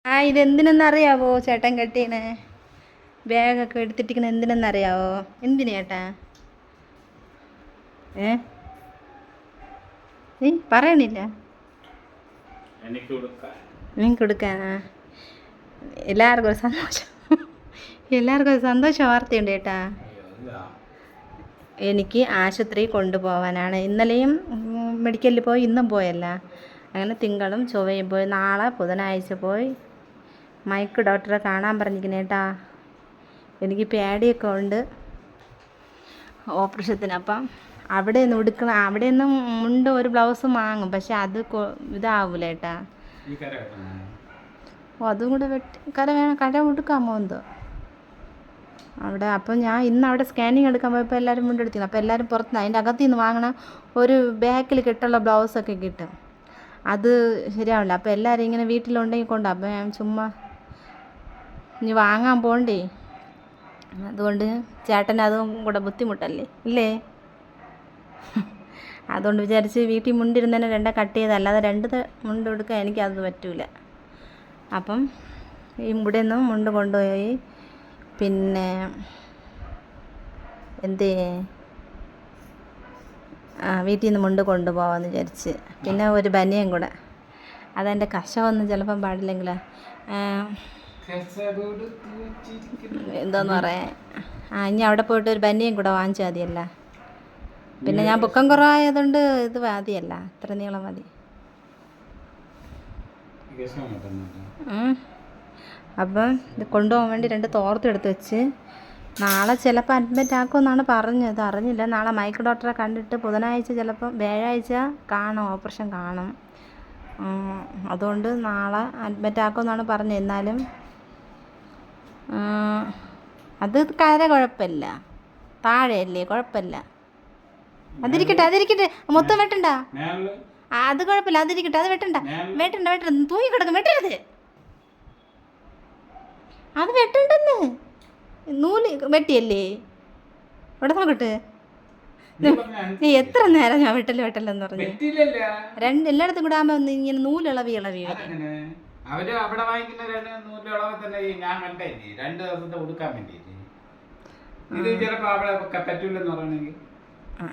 ഇതെന്തിനെന്നറിയാവോ ചേട്ടൻ കെട്ടീനെ ബാഗൊക്കെ എടുത്തിട്ടിരിക്കണ എന്തിനെന്നറിയാവോ? എന്തിനു ചേട്ടാ? നീ പറയണില്ല? എനിക്ക് കൊടുക്കാനാ? എല്ലാവർക്കും ഒരു സന്തോഷം, എല്ലാവർക്കും ഒരു സന്തോഷ വാർത്തയുണ്ട് ചേട്ടാ. എനിക്ക് ആശുപത്രി കൊണ്ടുപോകാനാണ്. ഇന്നലെയും മെഡിക്കലിൽ പോയി, ഇന്നും പോയല്ല. അങ്ങനെ തിങ്കളും ചൊവ്വയും പോയി, നാളെ ബുധനാഴ്ച പോയി മൈക്ക് ഡോക്ടറെ കാണാൻ പറഞ്ഞിരിക്കണേ കേട്ടാ. എനിക്ക് പേടിയൊക്കെ ഉണ്ട് ഓപ്പറേഷത്തിന്. അപ്പം അവിടെ നിന്ന് ഉടുക്കണം, അവിടെ നിന്ന് മുണ്ട് ഒരു ബ്ലൗസും വാങ്ങും, പക്ഷെ അത് ഇതാവൂല ഏട്ടാ. അതും കൂടെ കര ഉടുക്കാമോ എന്തോ അവിടെ. അപ്പം ഞാൻ ഇന്ന് അവിടെ സ്കാനിങ് എടുക്കാൻ പോയപ്പോൾ എല്ലാവരും മുണ്ടെടുത്തിരുന്നു. അപ്പോൾ എല്ലാവരും പുറത്തുനിന്ന് അതിൻ്റെ അകത്തു നിന്ന് വാങ്ങണ ഒരു ബാക്കിൽ കിട്ടുള്ള ബ്ലൗസൊക്കെ കിട്ടും, അത് ശരിയാവില്ല. അപ്പോൾ എല്ലാവരും ഇങ്ങനെ വീട്ടിലുണ്ടെങ്കിൽ കൊണ്ടു. അപ്പോൾ ഞാൻ ചുമ്മാ ഇനി വാങ്ങാൻ പോകണ്ടേ, അതുകൊണ്ട് ചേട്ടൻ അതും കൂടെ ബുദ്ധിമുട്ടല്ലേ ഇല്ലേ. അതുകൊണ്ട് വിചാരിച്ച് വീട്ടിൽ മുണ്ടിരുന്നതിനെ കട്ട് ചെയ്ത്, അല്ലാതെ മുണ്ട് എടുക്കാൻ എനിക്കത് പറ്റൂല. അപ്പം ഇവിടെ നിന്നും മുണ്ട് കൊണ്ടുപോയി, പിന്നെ വീട്ടിൽ നിന്ന് മുണ്ട് കൊണ്ടുപോകാമെന്ന് വിചാരിച്ച്. പിന്നെ ഒരു ബനിയൻ കൂടെ, അതെൻ്റെ കശമൊന്നും ചിലപ്പം പാടില്ലെങ്കിലോ എന്താന്ന് പറയാൻ. ഇനി അവിടെ പോയിട്ട് ഒരു ബനിയൻ കൂടെ വാങ്ങിച്ചാൽ മതിയല്ല. പിന്നെ ഞാൻ പൊക്കം കുറവായതുകൊണ്ട് ഇത് മതിയല്ല, ഇത്ര നീളം മതി. അപ്പം ഇത് കൊണ്ടുപോകാൻ വേണ്ടി 2 തോർത്തെടുത്ത് വെച്ച്, നാളെ ചിലപ്പോൾ അഡ്മിറ്റ് ആക്കുമെന്നാണ് പറഞ്ഞത്, അറിഞ്ഞില്ല. നാളെ മൈക്ക് ഡോക്ടറെ കണ്ടിട്ട് ബുധനാഴ്ച ചിലപ്പം വ്യാഴാഴ്ച കാണും, ഓപ്പറേഷൻ കാണും. അതുകൊണ്ട് നാളെ അഡ്മിറ്റ് ആക്കുമെന്നാണ് പറഞ്ഞത്. എന്നാലും അത് കുഴപ്പമില്ല, താഴെയല്ലേ, കുഴപ്പമില്ല. അതിരിക്കട്ടെ, മൊത്തം വെട്ടണ്ട, അത് കുഴപ്പമില്ല, അതിരിക്കട്ടെ, അത് വെട്ടണ്ട തൂങ്ങി കിടക്കും, വെട്ടരുത്, അത് വെട്ടണ്ടെന്ന്. നൂല് വെട്ടിയല്ലേ ഇവിടെ നോക്കട്ടെ. നീ എത്ര നേരം ഞാൻ വെട്ടല്ലെന്ന് പറഞ്ഞു. എല്ലായിടത്തും കൂടെ ആകുമ്പോ ഇങ്ങനെ നൂലിളവി അവര് അവിടെ വാങ്ങിക്കുന്ന നൂലിളവ് തന്നെ ഞാൻ കണ്ടേ 2 ദിവസത്തെ ഉടുക്കാൻ വേണ്ടി. ഇത് ചിലപ്പോ അവിടെ പറ്റൂലെന്ന് പറയണെങ്കിൽ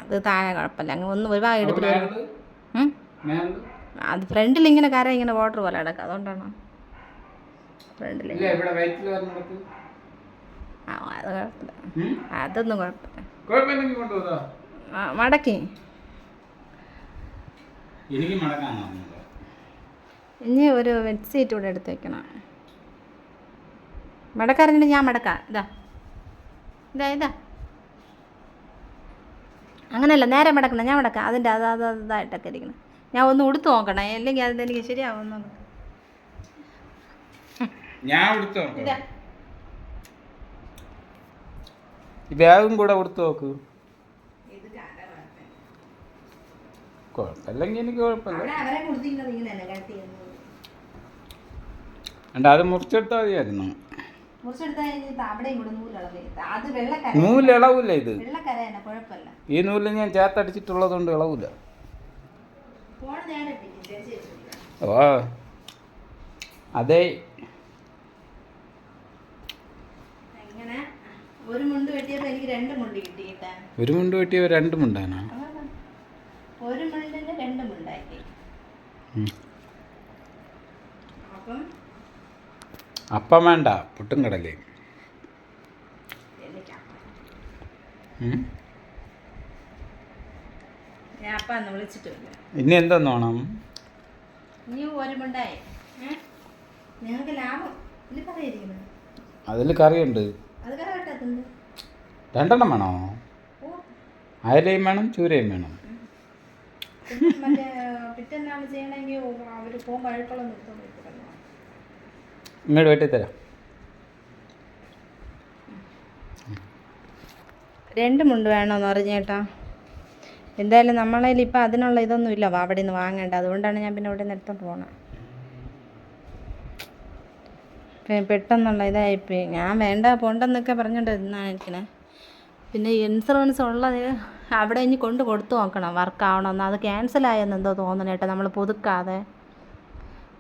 അത് താഴെ കുഴപ്പമില്ല, അങ്ങ് ഒന്ന് ഒരു ഭാഗം എടുത്തിട്ട് അത് ഫ്രണ്ടിൽ ഇങ്ങനെ കര ഇങ്ങനെ വാട്ടർ പോലെ കിടക്കുക, അതുകൊണ്ടാണ് ഫ്രണ്ടിൽ. അത് കുഴപ്പമില്ല, അതൊന്നും കുഴപ്പമില്ല. മടക്കി ഇനി ഒരു ബെഡ് സീറ്റ് കൂടെ എടുത്ത് വെക്കണം. മടക്കറിഞ്ഞിട്ട് ഞാൻ മടക്കാം. ഇതാ അങ്ങനെയല്ല, നേരെ മടക്കണം, ഞാൻ മടക്കാം. അതിൻ്റെ അതായിട്ടൊക്കെ ഇരിക്കണം. ഞാൻ ഒന്ന് ഉടുത്ത് നോക്കണം, അല്ലെങ്കിൽ അതെനിക്ക് ശരിയാവുന്നു. ബാഗും കൂടെ ഉടുത്ത് നോക്ക്. കുഴപ്പമില്ലെങ്കിൽ എനിക്ക് കുഴപ്പമില്ല. അത് മുറിച്ചെടുത്താൽ മതിയായിരുന്നു. നൂലിളവില്ല, ഇത് ഈ നൂല് ഞാൻ ചേർത്തടിച്ചിട്ടുള്ളത് കൊണ്ട് ഇളവില്ല. ഓ അതെ, ഒരു മുണ്ട് വെട്ടിയപ്പോൾ എനിക്ക് 2 മുണ്ട് കിട്ടി. ഒരു മുണ്ട് വെട്ടിയപ്പോൾ 2 മുണ്ടാണോ? ഒരു മുണ്ടിന് 2 മുണ്ടാക്കി. അപ്പം വേണ്ട, പുട്ടും കടലേ. ഞാൻ അപ്പം വിളിച്ചിട്ടില്ല. ഇനി എന്തെന്നോണം? ഇനി ഒരു മുണ്ടായി. നിങ്ങൾക്ക് ലാഭം അതിൽ കറിയുണ്ട്. 2 എണ്ണം വേണോ? അയലയും വേണം, ചൂരയും വേണം. ഇങ്ങോട്ട് വെട്ടിത്തരാം. 2 മുണ്ട് വേണമെന്ന് പറഞ്ഞേട്ടാ. എന്തായാലും നമ്മളതിൽ ഇപ്പം അതിനുള്ള ഇതൊന്നും ഇല്ല, അവിടെ നിന്ന് വാങ്ങേണ്ട. അതുകൊണ്ടാണ് ഞാൻ പിന്നെ ഇവിടെ നിന്ന് എടുത്തോണ്ട് പോകണം. പെട്ടെന്നുള്ള ഇതായിപ്പോയി. ഞാൻ വേണ്ട പോണ്ടെന്നൊക്കെ പറഞ്ഞിട്ട് എന്നാണ് ഇരിക്കണേ. പിന്നെ ഇൻഷുറൻസ് ഉള്ളത് അവിടെ ഇനി കൊടുത്തു നോക്കണം, വർക്കാവണമെന്ന്. അത് ക്യാൻസലായെന്ന് എന്തോ തോന്നണം കേട്ടോ, നമ്മൾ പുതുക്കാതെ.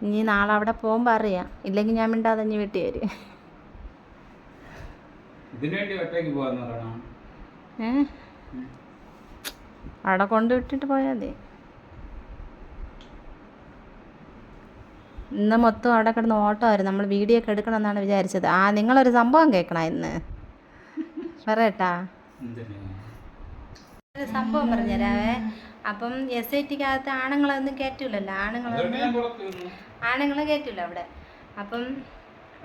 ഇനി നാളെ അവിടെ പോകുമ്പോൾ അറിയാം, ഇല്ലെങ്കിൽ ഞാൻ മിണ്ടാതെ ഇനി വീട്ടിൽ വരും. ഇതിനു വേണ്ടി ഒറ്റയ്ക്ക് പോകാന്ന് പറയണം. അവിടെ കൊണ്ടുവിട്ടിട്ട് പോയാൽ മതി. ഇന്ന് മൊത്തം അവിടെ കിടന്ന് ഓട്ടമായിരുന്നു. നമ്മൾ വീഡിയോ ഒക്കെ എടുക്കണം എന്നാണ് വിചാരിച്ചത്. നിങ്ങളൊരു സംഭവം കേൾക്കണം ഇന്ന്, പറയട്ടാ. ഒരു സംഭവം പറഞ്ഞുതരാവേ. അപ്പം SITക്കകത്ത് ആണുങ്ങളൊന്നും കയറ്റൂലല്ലോ, ആണുങ്ങളെ കയറ്റില്ല അവിടെ. അപ്പം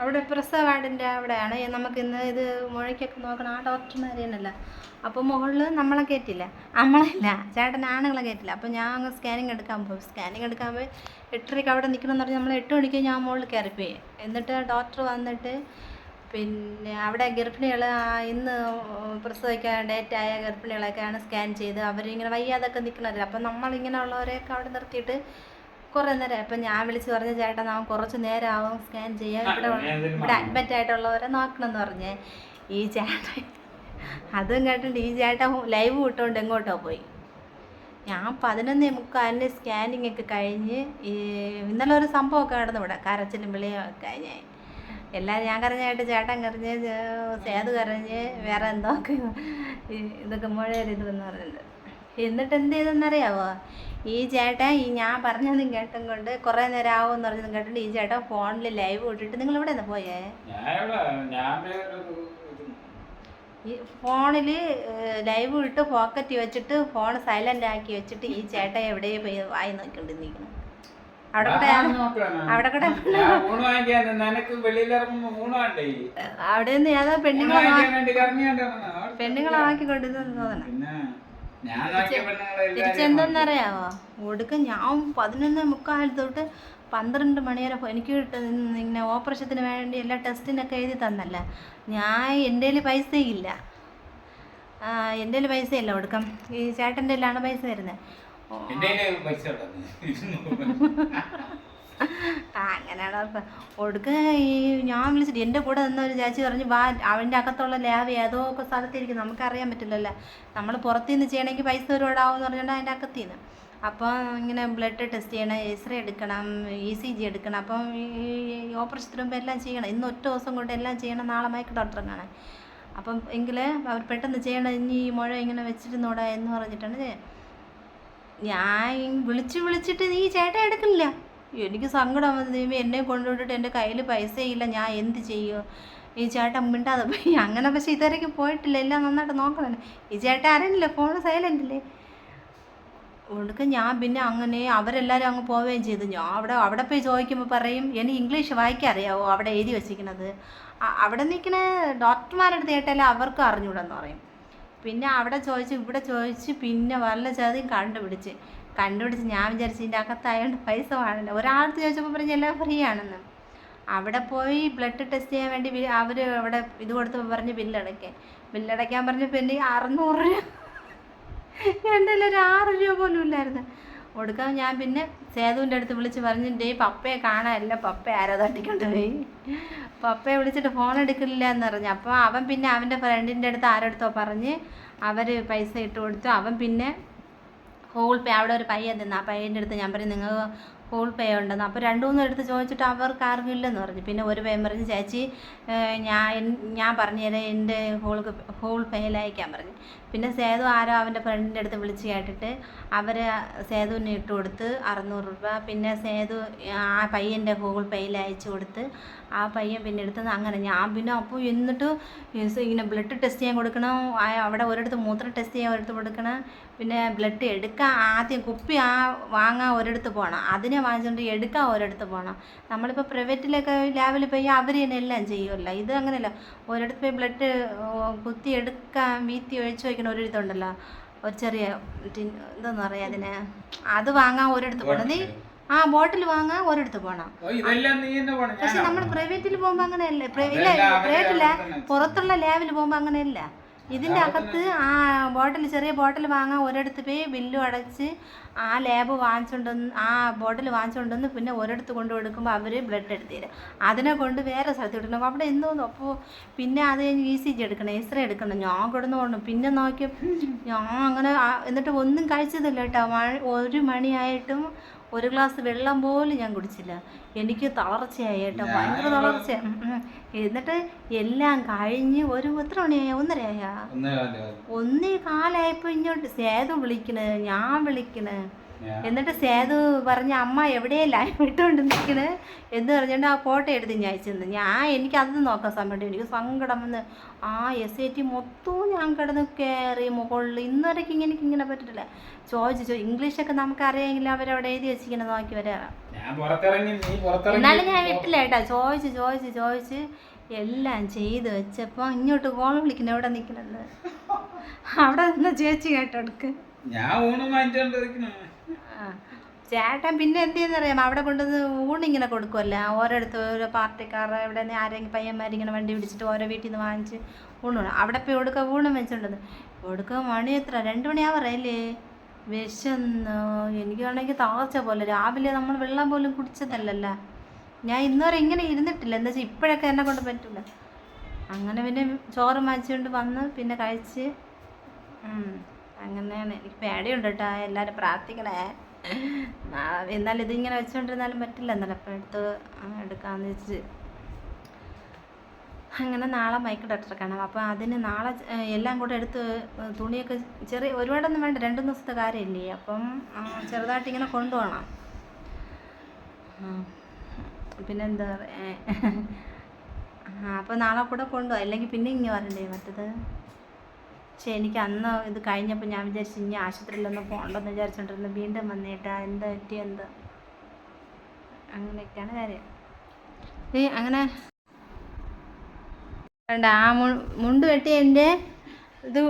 അവിടെ പ്രസവ വാർഡിൻ്റെ അവിടെയാണ് നമുക്കിന്ന് ഇത് മുഴയ്ക്കൊക്കെ നോക്കണം ആ ഡോക്ടർമാരെയല്ല. അപ്പോൾ മുകളിൽ നമ്മളെ കയറ്റില്ല, നമ്മളല്ല ചേട്ടൻ ആണുങ്ങളെ കയറ്റില്ല. അപ്പോൾ ഞാൻ അങ്ങ് സ്കാനിങ് എടുക്കാൻ പോയി. സ്കാനിങ് എടുക്കാൻ പോയി 8:30 അവിടെ നിൽക്കണമെന്ന് പറഞ്ഞാൽ നമ്മൾ 8 മണിക്ക് ഞാൻ മുകളിൽ കയറിപ്പോയി. എന്നിട്ട് ഡോക്ടർ വന്നിട്ട് പിന്നെ അവിടെ ഗർഭിണികൾ ഇന്ന് പ്രസവിക്കാൻ ഡേറ്റായ ഗർഭിണികളൊക്കെയാണ് സ്കാൻ ചെയ്ത് അവരിങ്ങനെ വയ്യാതൊക്കെ നിൽക്കണമല്ലോ. അപ്പം നമ്മളിങ്ങനെ ഉള്ളവരെയൊക്കെ അവിടെ നിർത്തിയിട്ട് കുറേ നേരം. അപ്പം ഞാൻ വിളിച്ച് പറഞ്ഞ ചേട്ടാ നാം കുറച്ച് നേരം ആവും സ്കാൻ ചെയ്യാൻ, ഇവിടെ അഡ്മിറ്റ് ആയിട്ടുള്ളവരെ നോക്കണമെന്ന് പറഞ്ഞേ. ഈ ചേട്ടൻ അതും കേട്ടിട്ട് ഈ ചേട്ടൻ ലൈവ് വിട്ടുകൊണ്ട് എങ്ങോട്ടോ പോയി. ഞാൻ 11:45 സ്കാനിങ് ഒക്കെ കഴിഞ്ഞ് ഇന്നലെ ഒരു സംഭവമൊക്കെ നടന്നു ഇവിടെ, കരച്ചിലും വിളിയും ഒക്കെ കഴിഞ്ഞ് എല്ലാവരും. ഞാൻ കരഞ്ഞായിട്ട് ചേട്ടൻ കരഞ്ഞ്, സേതു കരഞ്ഞ്, വേറെ എന്തൊക്കെ ഇതൊക്കെ മുഴയരുതെന്ന് പറഞ്ഞിട്ടുണ്ട്. എന്നിട്ട് എന്ത് ചെയ്തെന്നറിയാവോ, ഈ ചേട്ടൻ ഞാൻ പറഞ്ഞതും കേട്ടും കൊണ്ട് കുറേ നേരം ആവുമെന്ന് പറഞ്ഞതും കേട്ടിട്ട് ഈ ചേട്ടൻ ഫോണിൽ ലൈവ് വിട്ടിട്ട് നിങ്ങൾ ഇവിടെ നിന്ന് പോയേ, ഈ ഫോണിൽ ലൈവ് ഇട്ട് പോക്കറ്റ് വെച്ചിട്ട് ഫോൺ സൈലൻ്റ് ആക്കി വെച്ചിട്ട് ഈ ചേട്ടൻ എവിടെയും പോയി വായി നോക്കിക്കൊണ്ടിരിക്കണം. അവിടെ കൂടെ അവിടെ നിന്ന് ഏതോ പെണ്ണുങ്ങളെ ആക്കിക്കൊണ്ടിരുന്നു തോന്നണം. തിരിച്ചെന്തെന്നറിയാവോ, ഒടുക്കം ഞാൻ 11:45 തൊട്ട് 12 മണി വരെ എനിക്ക് ഇങ്ങനെ ഓപ്പറേഷത്തിന് വേണ്ടി എല്ലാ ടെസ്റ്റിനൊക്കെ എഴുതി തന്നല്ല. എൻ്റെ കയ്യിൽ പൈസയില്ല, ഒടുക്കം ഈ ചേട്ടൻ്റെ കയ്യിലാണ് പൈസ വരുന്നത്. അങ്ങനെയാണ് ഒടുക്ക ഞാൻ വിളിച്ചിട്ട് എൻ്റെ കൂടെ നിന്ന ഒരു ചേച്ചി പറഞ്ഞു വാ, അവൻ്റെ അകത്തുള്ള ലാബ് ഏതോ ഒക്കെ സ്ഥലത്തിരിക്കും, നമുക്കറിയാൻ പറ്റില്ലല്ലോ, നമ്മൾ പുറത്തുനിന്ന് ചെയ്യണമെങ്കിൽ പൈസ ഒരുപാടാവും എന്ന് പറഞ്ഞാൽ അതിൻ്റെ അകത്തുനിന്ന്. അപ്പോൾ ഇങ്ങനെ ബ്ലഡ് ടെസ്റ്റ് ചെയ്യണം, എക്സ്റേ എടുക്കണം, ECG എടുക്കണം. അപ്പം ഈ ഓപ്പറേഷത്തിന് മുമ്പ് എല്ലാം ചെയ്യണം. ഇന്ന് ഒറ്റ ദിവസം കൊണ്ട് എല്ലാം ചെയ്യണം, നാളെ മയക്ക് ഡോക്ടറെ കാണാൻ. അപ്പം എങ്കിൽ അവർ പെട്ടെന്ന് ചെയ്യണം, ഇനി ഈ മുഴ ഇങ്ങനെ വെച്ചിരുന്നൂടാ എന്ന് പറഞ്ഞിട്ടാണ് ഞാൻ വിളിച്ചിട്ട് ഈ ചേട്ടൻ എടുക്കില്ല. എനിക്ക് സങ്കടം വന്നു, എന്നെ കൊണ്ടുവിട്ടിട്ട് എൻ്റെ കയ്യിൽ പൈസയില്ല, ഞാൻ എന്ത് ചെയ്യും. ഈ ചേട്ടൻ മിണ്ടാതെ പോയി. അങ്ങനെ പക്ഷേ ഇതുവരെയ്ക്ക് പോയിട്ടില്ല, എല്ലാം നന്നായിട്ട് നോക്കണല്ലേ. ഈ ചേട്ടൻ അറിയില്ല, ഫോൺ സൈലൻ്റല്ലേ. ഒടുക്കം ഞാൻ പിന്നെ അങ്ങനെ അവരെല്ലാവരും അങ്ങ് പോവുകയും ചെയ്തു. ഞാൻ അവിടെ പോയി ചോദിക്കുമ്പോൾ പറയും എനിക്ക് ഇംഗ്ലീഷ് വായിക്കാൻ അറിയാവോ, അവിടെ എഴുതി വെച്ചിരിക്കുന്നത്. അവിടെ നിൽക്കുന്ന ഡോക്ടർമാരെടുത്ത് കേട്ടാലേ അവർക്ക് അറിഞ്ഞൂടെന്ന് പറയും. പിന്നെ അവിടെ ചോദിച്ച് ഇവിടെ ചോദിച്ച് പിന്നെ വല്ല ചതിയും കണ്ടുപിടിച്ച് ഞാൻ വിചാരിച്ചു ഇതിൻ്റെ അകത്തായതുകൊണ്ട് പൈസ വേണമല്ലോ. ഒരാളത്ത് ചോദിച്ചപ്പോൾ പറഞ്ഞ് എല്ലാം ഫ്രീ ആണെന്ന്. അവിടെ പോയി ബ്ലഡ് ടെസ്റ്റ് ചെയ്യാൻ വേണ്ടി അവർ അവിടെ ഇത് കൊടുത്തപ്പോൾ പറഞ്ഞ് ബില്ലടയ്ക്കാൻ പറഞ്ഞ് പിന്നെ 600 രൂപ. എൻ്റെ ഒരു 6 രൂപ പോലും ഇല്ലായിരുന്നു. കൊടുക്കാൻ ഞാൻ പിന്നെ സേതുവിൻ്റെ അടുത്ത് വിളിച്ച് പറഞ്ഞു പപ്പയെ കാണാനില്ല, പപ്പ ആരോ തട്ടിക്കൊണ്ട് പോയി. പപ്പയെ വിളിച്ചിട്ട് ഫോൺ എടുക്കില്ല എന്ന് പറഞ്ഞു. അപ്പോൾ അവൻ പിന്നെ അവൻ്റെ ഫ്രണ്ടിൻ്റെ അടുത്ത് ആരോടുത്തോ പറഞ്ഞ് അവർ പൈസ ഇട്ട് കൊടുത്തു. അവൻ പിന്നെ ഗൂഗിൾ പേ, അവിടെ ഒരു പയ്യൻ നിന്ന്, ആ പയ്യൻ്റെ അടുത്ത് ഞാൻ പറഞ്ഞു നിങ്ങൾ ഗൂഗിൾ പേ ഉണ്ടെന്ന്. അപ്പോൾ 2-3 എടുത്ത് ചോദിച്ചിട്ട് അവർക്ക് ആർക്കും ഇല്ലെന്ന് പറഞ്ഞു. പിന്നെ ഒരു പയ്യൻ പറഞ്ഞു ചേച്ചി ഞാൻ പറഞ്ഞുതരാം, എൻ്റെ ഗൂഗിൾ പേയിൽ അയക്കാൻ പറഞ്ഞു. പിന്നെ സേതു ആരോ അവൻ്റെ ഫ്രണ്ടിൻ്റെ അടുത്ത് വിളിച്ച് കേട്ടിട്ട് അവർ സേതുവിന് ഇട്ട് കൊടുത്ത് 600 രൂപ. പിന്നെ സേതു ആ പയ്യൻ്റെ ഗൂഗിൾ പേയിൽ അയച്ചു കൊടുത്ത് ആ പയ്യൻ പിന്നെ എടുത്തത്. അങ്ങനെ ഞാൻ പിന്നെ അപ്പോൾ എന്നിട്ട് ഇങ്ങനെ ബ്ലഡ് ടെസ്റ്റ് ചെയ്യാൻ കൊടുക്കണം, അവിടെ ഒരിടത്ത് മൂത്രം ടെസ്റ്റ് ചെയ്യാൻ ഒരിടത്ത് കൊടുക്കണം, പിന്നെ ബ്ലഡ് എടുക്കാൻ ആദ്യം കുപ്പി വാങ്ങാൻ ഒരിടത്ത് പോകണം, അതിനെ വാങ്ങിച്ചുകൊണ്ട് എടുക്കാൻ ഒരിടത്ത് പോകണം. നമ്മളിപ്പോൾ പ്രൈവറ്റിലൊക്കെ ലാബിൽ പോയി അവർ തന്നെ എല്ലാം ചെയ്യുമല്ലോ. ഇത് അങ്ങനെയല്ല, ഒരിടത്ത് പോയി ബ്ലഡ് കുത്തി എടുക്കാൻ വീത്തി ഒഴിച്ച് വയ്ക്കണം ഒരിടത്തുണ്ടല്ലോ, ഒരു ചെറിയ എന്താണെന്ന് പറയാം അതിന്, അത് വാങ്ങാൻ ഒരിടത്ത് പോകണം. നീ ബോട്ടിൽ വാങ്ങാൻ ഒരിടത്ത് പോകണം. പക്ഷെ നമ്മൾ പ്രൈവറ്റിൽ പോകുമ്പോൾ അങ്ങനെയല്ല, പ്രൈവറ്റില്ല പുറത്തുള്ള ലാബിൽ പോകുമ്പോൾ അങ്ങനെയല്ല. ഇതിൻ്റെ അകത്ത് ചെറിയ ബോട്ടിൽ വാങ്ങാൻ ഒരിടത്ത് പോയി ബില്ലും അടച്ച് ആ ലാബ് വാങ്ങിച്ചുകൊണ്ടുവന്ന് ആ ബോട്ടിൽ വാങ്ങിച്ചുകൊണ്ടുവന്ന് പിന്നെ ഒരിടത്ത് കൊണ്ട് കൊടുക്കുമ്പോൾ അവർ ബ്ലഡ് എടുത്ത് തരും. അതിനെ കൊണ്ട് വേറെ സ്ഥലത്ത് വിടണം. അവിടെ എന്തോന്നു. അപ്പോൾ പിന്നെ അത് കഴിഞ്ഞ് ECG എടുക്കണം, എക്സ്റേ എടുക്കണം. ഞാൻ കിടന്നു കൊണ്ടു. പിന്നെ നോക്കിയപ്പോൾ ഞാൻ അങ്ങനെ എന്നിട്ട് ഒന്നും കഴിച്ചതില്ല കേട്ടോ. 1 മണിയായിട്ടും ഒരു ഗ്ലാസ് വെള്ളം പോലും ഞാൻ കുടിച്ചില്ല. എനിക്ക് തളർച്ചയായി കേട്ടോ, ഭയങ്കര തളർച്ച. എന്നിട്ട് എല്ലാം കഴിഞ്ഞ് ഒരു എത്ര മണിയായ 1:30 1:15 ഇങ്ങോട്ട് സേതു വിളിക്കണ്, ഞാൻ വിളിക്കണ്. എന്നിട്ട് സേതു പറഞ്ഞ അമ്മ എവിടെയല്ല വിട്ടുകൊണ്ട് നിൽക്കണ് എന്ന് പറഞ്ഞുകൊണ്ട് ആ ഫോട്ടോ എടുത്ത് ഞാൻ അയച്ചെന്ന്. എനിക്ക് അത് നോക്കാൻ സമയത്ത് എനിക്ക് സങ്കടം വന്ന് ആ SAT മൊത്തവും ഞാൻ കിടന്ന് കയറി മുകളിൽ. ഇന്നുവരെയ്ക്ക് ഇങ്ങനെ പറ്റിട്ടില്ല. ചോദിച്ചു ഇംഗ്ലീഷൊക്കെ നമുക്കറിയാമെങ്കിൽ അവരവിടെ എഴുതി വെച്ചിങ്ങനെ നോക്കി വരാം. എന്നാലും ഞാൻ വിട്ടില്ല കേട്ടോ. ചോദിച്ച് എല്ലാം ചെയ്ത് വെച്ചപ്പോൾ ഇങ്ങോട്ട് കോൾ വിളിക്കണം എവിടെ നിൽക്കണെന്ന്. അവിടെ നിന്ന് ചേച്ചി കേട്ടോ എടുക്ക്. ചേട്ടൻ പിന്നെ എന്ത് ചെയ്യുന്നറിയാം, അവിടെ കൊണ്ടുവന്ന് ഊണിങ്ങനെ കൊടുക്കുമല്ല. ഓരോരുത്തർ ഓരോ പാർട്ടിക്കാർ ഇവിടെ നിന്ന് ആരെങ്കിലും പയ്യന്മാരിങ്ങനെ വണ്ടി പിടിച്ചിട്ട് ഓരോ വീട്ടിൽ നിന്ന് വാങ്ങിച്ച് ഊണ് അവിടെ പോയി കൊടുക്കുക. ഊണും വെച്ചിട്ടുണ്ടെന്ന് കൊടുക്കുക. മണി എത്ര 2 മണിയാവറല്ലേ. വിശന്ന് എനിക്കാണെങ്കിൽ തളർച്ച പോലെ. രാവിലെ നമ്മൾ വെള്ളം പോലും കുടിച്ചതല്ലല്ലോ. ഞാൻ ഇന്നുവരെ ഇങ്ങനെ ഇരുന്നിട്ടില്ല. എന്താ വെച്ചാൽ ഇപ്പോഴൊക്കെ എന്നെ കൊണ്ട് പറ്റില്ല. അങ്ങനെ പിന്നെ ചോറ് മാച്ചിക്കൊണ്ട് വന്ന് പിന്നെ കഴിച്ച് അങ്ങനെയാണ്. എനിക്ക് പേടിയുണ്ട് കേട്ടോ. എല്ലാവരും പ്രാർത്ഥിക്കണേ. എന്നാലും ഇതിങ്ങനെ വെച്ചുകൊണ്ടിരുന്നാലും പറ്റില്ല. എന്നാലും അപ്പം എടുക്കാമെന്ന് വെച്ച് അങ്ങനെ നാളെ മൈക്ക് ഡോക്ടറെ കാണാം. അപ്പം അതിന് നാളെ എല്ലാം കൂടെ എടുത്ത് തുണിയൊക്കെ ചെറിയ ഒരുപാടൊന്നും വേണ്ട, 2 ദിവസത്തെ കാര്യമില്ലേ. അപ്പം ചെറുതായിട്ട് ഇങ്ങനെ കൊണ്ടുപോകണം. പിന്നെന്താ അപ്പോൾ നാളെ കൂടെ കൊണ്ടുപോകാം. അല്ലെങ്കിൽ പിന്നെ ഇങ്ങനെ വരണ്ടേ മറ്റത്. പക്ഷെ എനിക്ക് അന്ന് ഇത് കഴിഞ്ഞപ്പോൾ ഞാൻ വിചാരിച്ചു ഇനി ആശുപത്രിയിലൊന്നും പോകണ്ടെന്ന് വിചാരിച്ചോണ്ടിരുന്നു. വീണ്ടും വന്നിട്ടാ എന്താ പറ്റിയെന്ത്. അങ്ങനെയൊക്കെയാണ് കാര്യം. അങ്ങനെ വേണ്ട ആ മുണ്ട് വെട്ടി എൻ്റെ ഇത്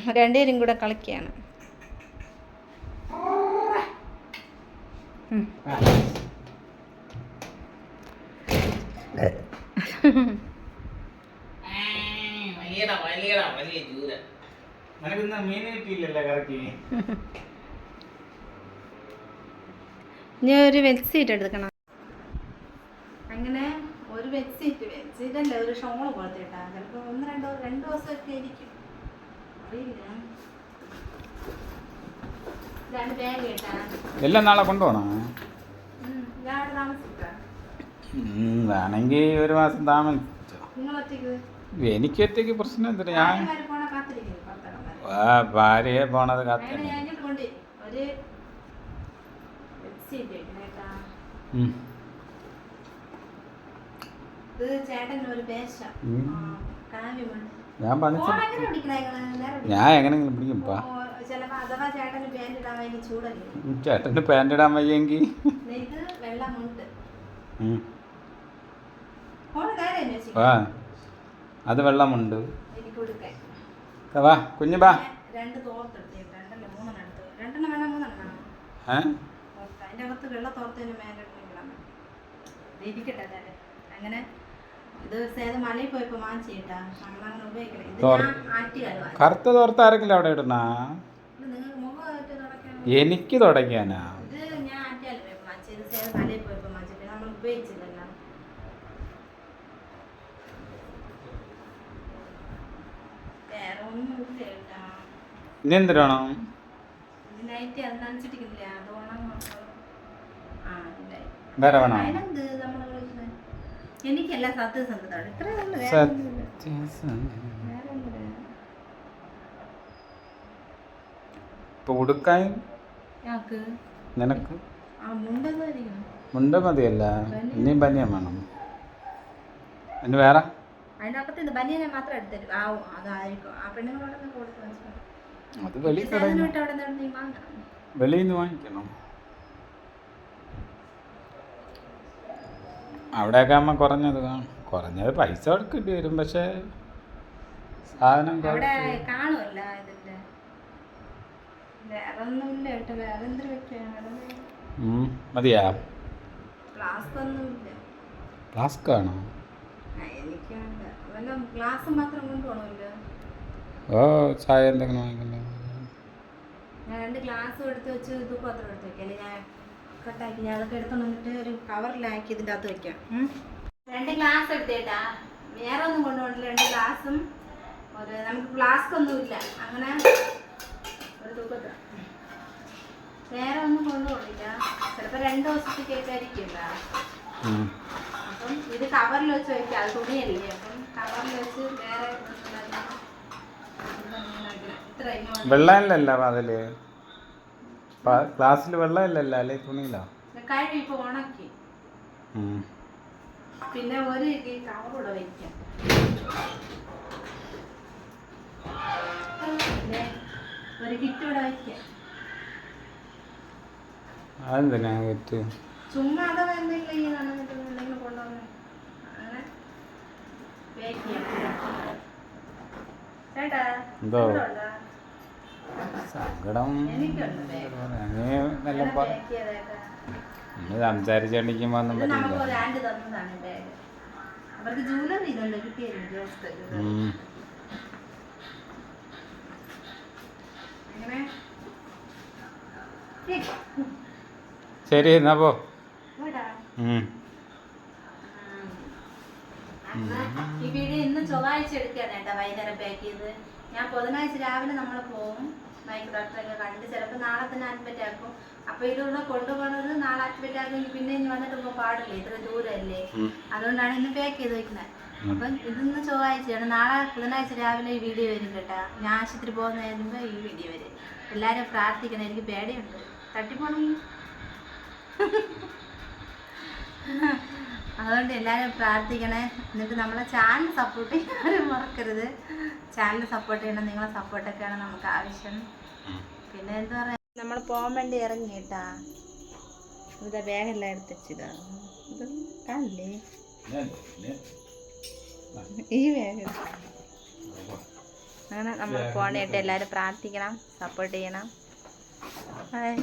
2 പേരും കൂടെ കളിക്കുകയാണ്. ഞാൻ ഒരു ബെഡ്ഷീറ്റ് എടുക്കണം. അങ്ങനെ ഒരു ബെഡ്ഷീറ്റ് അല്ല, ഒരു ഷോള് പോലത്തെ കേട്ടാ. ചിലപ്പോൾ 1-2 ദിവസമൊക്കെ ഇരിക്കും, അറിയില്ല. ഇതാണ് ബാഗ് കേട്ടാ. എല്ലാം നാളെ കൊണ്ടുപോകണോ? ഞാൻ അവിടെ താമസിക്കാം. വേണമെങ്കിൽ 1 മാസം താമസിച്ചോ. എനിക്ക് ഒറ്റയ്ക്ക് പ്രശ്നം എന്തിനാ? ഞാൻ ഭാര്യയെ പോണത് കാത്തില്ല. ഞാൻ പണിച്ച ഞാൻ എങ്ങനെങ്കിലും പിടിക്കുമ്പോ ചേട്ടന് പാൻറ് ഇടാൻ വയ്യെങ്കിൽ അത് വെള്ളമുണ്ട്. വാ കുഞ്ഞു ബാ. അങ്ങനെ ഇത് മലയിൽ പോയപ്പോ വാങ്ങിച്ചിട്ടാ കറുത്ത തോർത്ത് ആരെങ്കിലും അവിടെ ഇടണ? എനിക്ക് തുടയ്ക്കാനാ. ഇത് ഞാൻ ആറ്റിയാൽ പോയപ്പോ വാങ്ങിച്ചത്. മലയിൽ പോയപ്പോ വാങ്ങിച്ചിട്ട് നമ്മൾ ഉപയോഗിച്ചില്ലല്ലോ. ഇനി എന്തിനാണോ വേറെ വേണോ? എനിക്കല്ല സത്യസന്ധത. ഇപ്പൊ ഉടുക്കാൻ നിനക്ക് മുണ്ട മതിയല്ല, ഇനിയും ബനിയൻ വേണം. ഇനി വേറെ അതിനകത്ത് ബനിയനെ മാത്രം എടുത്തരും. അതായിരിക്കും ആ പെണ്ണുങ്ങളോടൊന്നും കൊടുത്തു. അത് വെളിയിൽ നിന്ന് വാങ്ങിക്കണം. അവിടെയൊക്കെ ആകുമ്പോൾ കുറഞ്ഞത് പൈസ കൊടുക്കേണ്ടി വരും. പക്ഷെ സാധനം കാണുമല്ല. ഇതിന്റെ വേറെ ഒന്നുമില്ല കേട്ടോ. വേറെ എന്തൊരു വെക്കാണ് മതിയാ? ഫ്ലാസ്ക് ഒന്നുമില്ല. ഫ്ലാസ്ക് ആണോ? എനിക്ക് ഗ്ലാസ് മാത്രം കൊണ്ടുപോകണമല്ലോ. ഓ ചായ എന്തെങ്കിലും വാങ്ങിക്കണ്ടേ? ഞാൻ 2 ഗ്ലാസ് എടുത്ത് വെച്ച് തൂക്കത്തിൽ എടുത്ത് വെക്കാം. അല്ലെങ്കിൽ ഞാൻ കട്ടാക്കി ഞാൻ അതൊക്കെ എടുത്തോണ്ട് വന്നിട്ട് ഒരു കവറിലാക്കി ഇതിൻ്റെ അകത്ത് വെക്കാം. 2 ഗ്ലാസ് എടുത്തേട്ടാ. വേറെ ഒന്നും കൊണ്ടുപോകണില്ല. 2 ഗ്ലാസും നമുക്ക് ഫ്ലാസ്ക് ഒന്നുമില്ല. അങ്ങനെ ഒരു തൂക്കത്തിൽ വേറെ ഒന്നും കൊണ്ടുപോകില്ല. ചിലപ്പോൾ 2 ദിവസത്തേക്കൊക്കെ ആയിരിക്കില്ല. അപ്പം ഇത് കവറിൽ വെച്ച് വയ്ക്കാം. അത് തുണിയല്ലേ, അപ്പം കവറിൽ വെച്ച് വേറെ വെള്ളമില്ലല്ലോ അതില്, ഗ്ലാസ്സിൽ വെള്ളമില്ലല്ലോ അല്ലെ തുണിയിലോ? കഴിവ് ഇപ്പൊ ഉണക്കി. പിന്നെ ഒരു കവറൂടെ വയ്ക്കാം. ഒരു കിറ്റ് ഇവിടെ വയ്ക്കാം. അതെന്തിനാ കിറ്റ്? ചുമ്മാ അതോ എന്തെങ്കിലും എന്തെങ്കിലും കൊണ്ടുവന്ന് അങ്ങനെ ചേട്ടാ എന്തോ സങ്കടം സംസാരിച്ചോണ്ടിരിക്കുമ്പോ ഒന്നും പറ്റില്ല. അവർക്ക് ജൂലറി ഇതല്ലേ കിട്ടിയല്ലേ. ശരി എന്നാ പോ. ഈ വീഡിയോ ഇന്ന് ചൊവ്വാഴ്ച എടുക്കുകയാണ് കേട്ടോ, വൈകുന്നേരം പാക്ക് ചെയ്ത്. ഞാൻ ബുധനാഴ്ച രാവിലെ നമ്മൾ പോവും മൈക്ക് ഡോക്ടറൊക്കെ കണ്ട്. ചിലപ്പോൾ നാളെ തന്നെ അഡ്മിറ്റ് ആക്കും. അപ്പൊ ഇതിവിടെ കൊണ്ടുപോകുന്നത് നാളെ അഡ്മിറ്റ് ആക്കുമെങ്കിൽ പിന്നെ ഇനി വന്നിട്ട് പോകാൻ പാടില്ലേ, ഇത്ര ദൂരമല്ലേ. അതുകൊണ്ടാണ് ഇന്ന് പാക്ക് ചെയ്ത് വെക്കുന്നത്. അപ്പം ഇതിന്ന് ചൊവ്വാഴ്ചയാണ്. നാളെ ബുധനാഴ്ച രാവിലെ ഈ വീഡിയോ വരും കേട്ടോ. ഞാൻ ആശുപത്രി പോകുന്ന വരുമ്പോൾ ഈ വീഡിയോ വരും. എല്ലാവരും പ്രാർത്ഥിക്കണം, എനിക്ക് പേടിയുണ്ട് തട്ടിപ്പോണെങ്കിൽ. അതുകൊണ്ട് എല്ലാവരും പ്രാർത്ഥിക്കണേ. എന്നിട്ട് നമ്മളെ ചാനൽ സപ്പോർട്ട് ചെയ്യാനും മറക്കരുത്. ചാനൽ സപ്പോർട്ട് ചെയ്യണം. നിങ്ങളെ സപ്പോർട്ടൊക്കെയാണ് നമുക്ക് ആവശ്യം. പിന്നെ എന്താ പറയുക, നമ്മൾ പോകാൻ വേണ്ടി ഇറങ്ങി കേട്ടാ. ഇതാ ബാഗെല്ലാം എടുത്തിച്ചിതാ. ഇത് കാണില്ലേ ഈ ബാഗ്. അങ്ങനെ നമ്മൾ പോകണേട്ട് എല്ലാവരും പ്രാർത്ഥിക്കണം, സപ്പോർട്ട് ചെയ്യണം. ഹായ്.